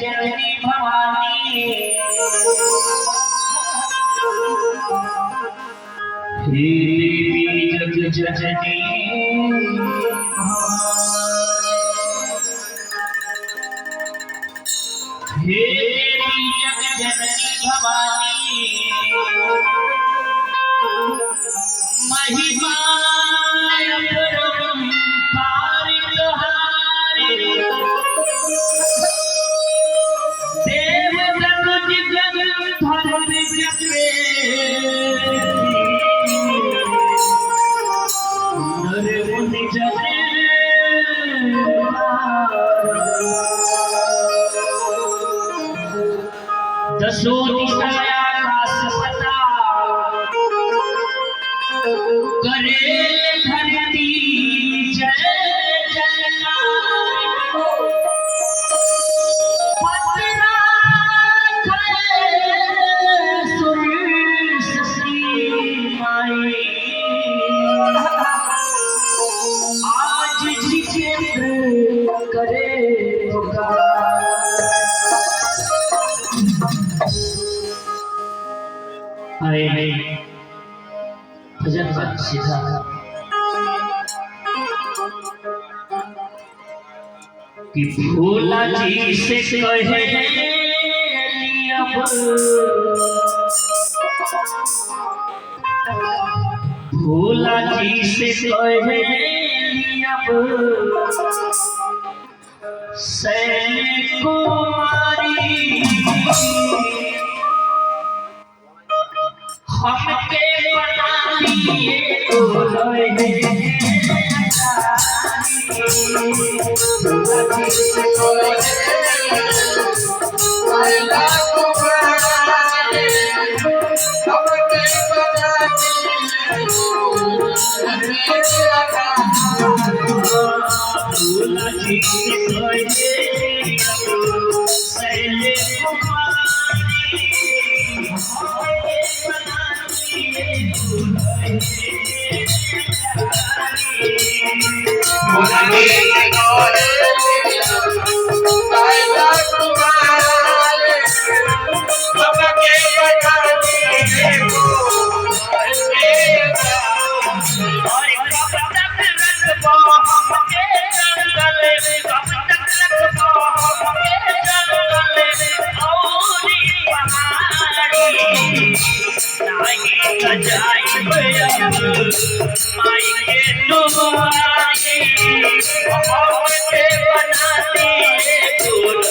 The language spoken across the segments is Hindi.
जननी भवानी हे देवी जग जननी हे देवी जग जननी भवानी महिमा अपरंपार तुम्हारी देव तनुज जग धर जपे नर मुनि जने दसो दिशाया सपता करे धरती जय जयकार पतना करे सुरेश सी माई आज जिक्र करे अरे भजन का सीधा कि भोला जी से कहे अब भोला जी से कहे अब सैन कुमारी हमके बना लिए तो लोहे माई के तुम्हारी हमके बनाती दूर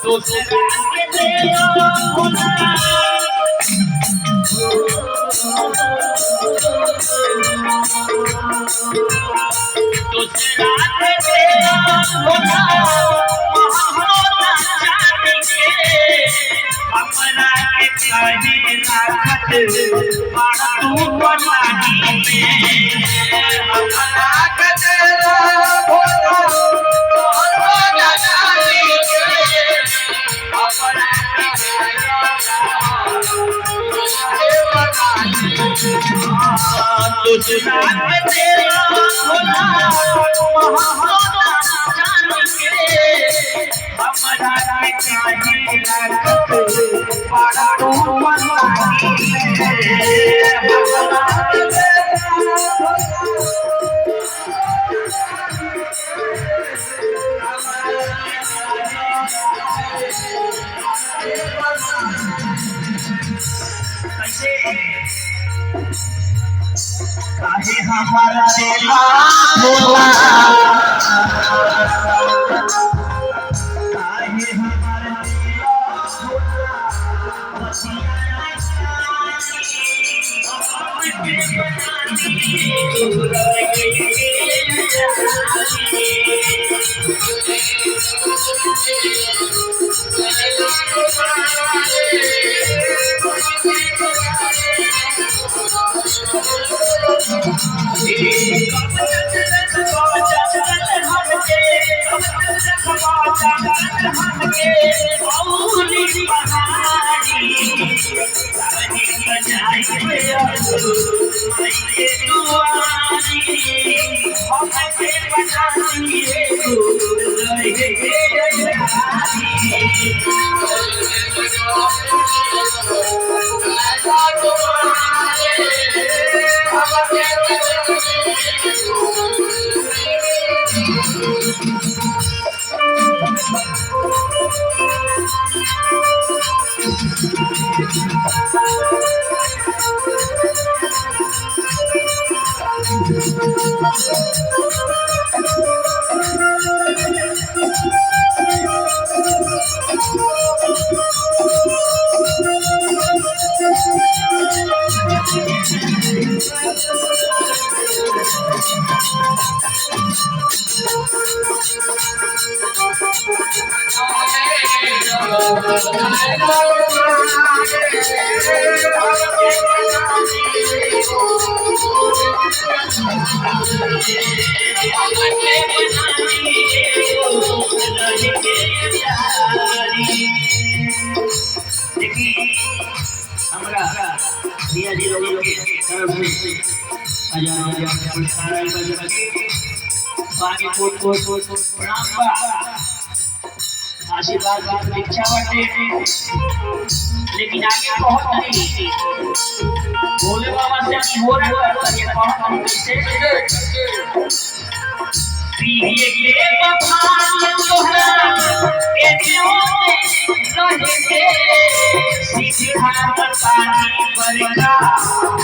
तो से के दे तो से भोला महामोना जाने के अपना के कहे राखत बाड़ा तू बनानी अपना के भोला महामोना जाने के अपना के तुझना के तेरा भोला महामोना जाने के अपना के कहे राखत बाड़ा तू बनानी काहे हमारा दिल भोला आशीर्वाद की प्रतीक्षा बाटे लेकिन आगे बहुत नहीं भोले बाबा से नहीं हो रहा है ये बहुत कैसे पिए के बफान तोहरा के दियो रहे सीधा पानी बरका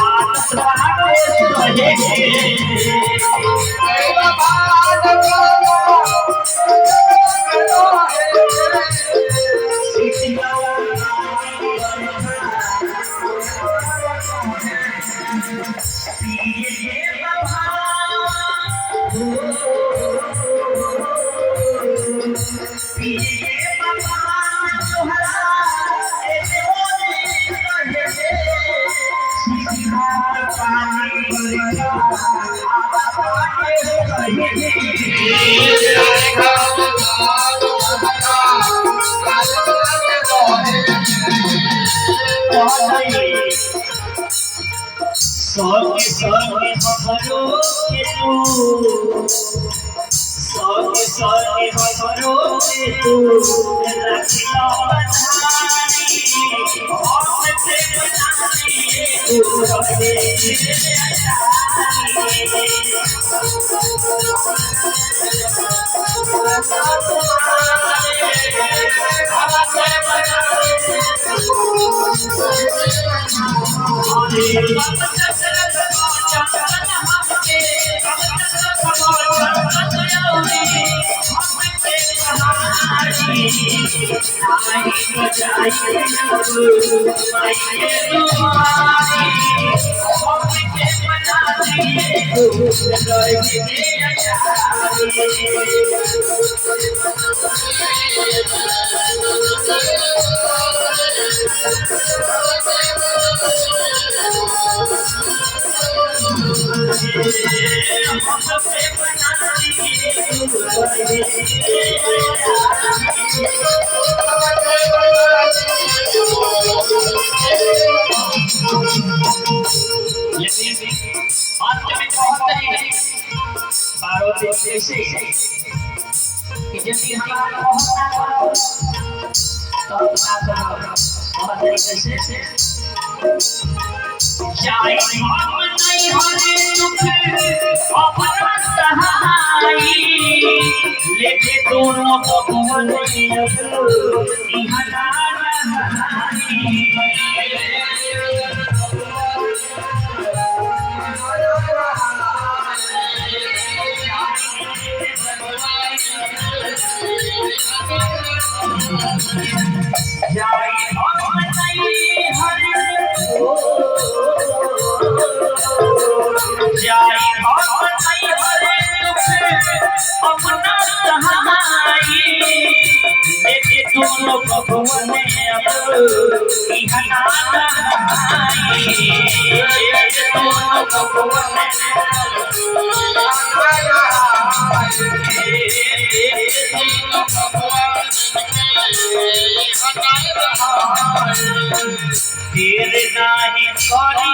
आदत बाटे रहे बाबा तेरे नाही करी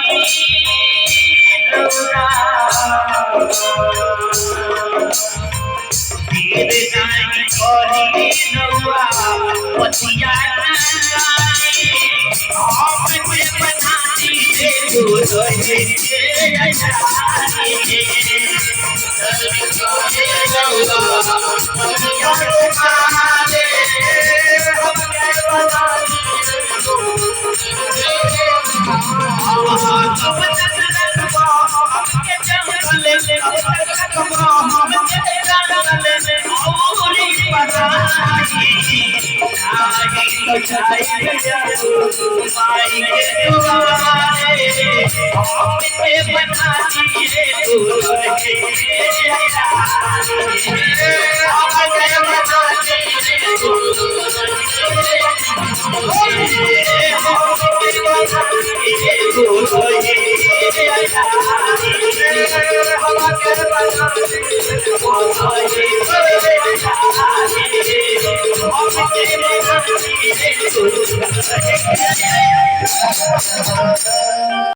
तेरे नाही करी रउआ पतिया आपके बनाती रे गोरे के अजानी Oh,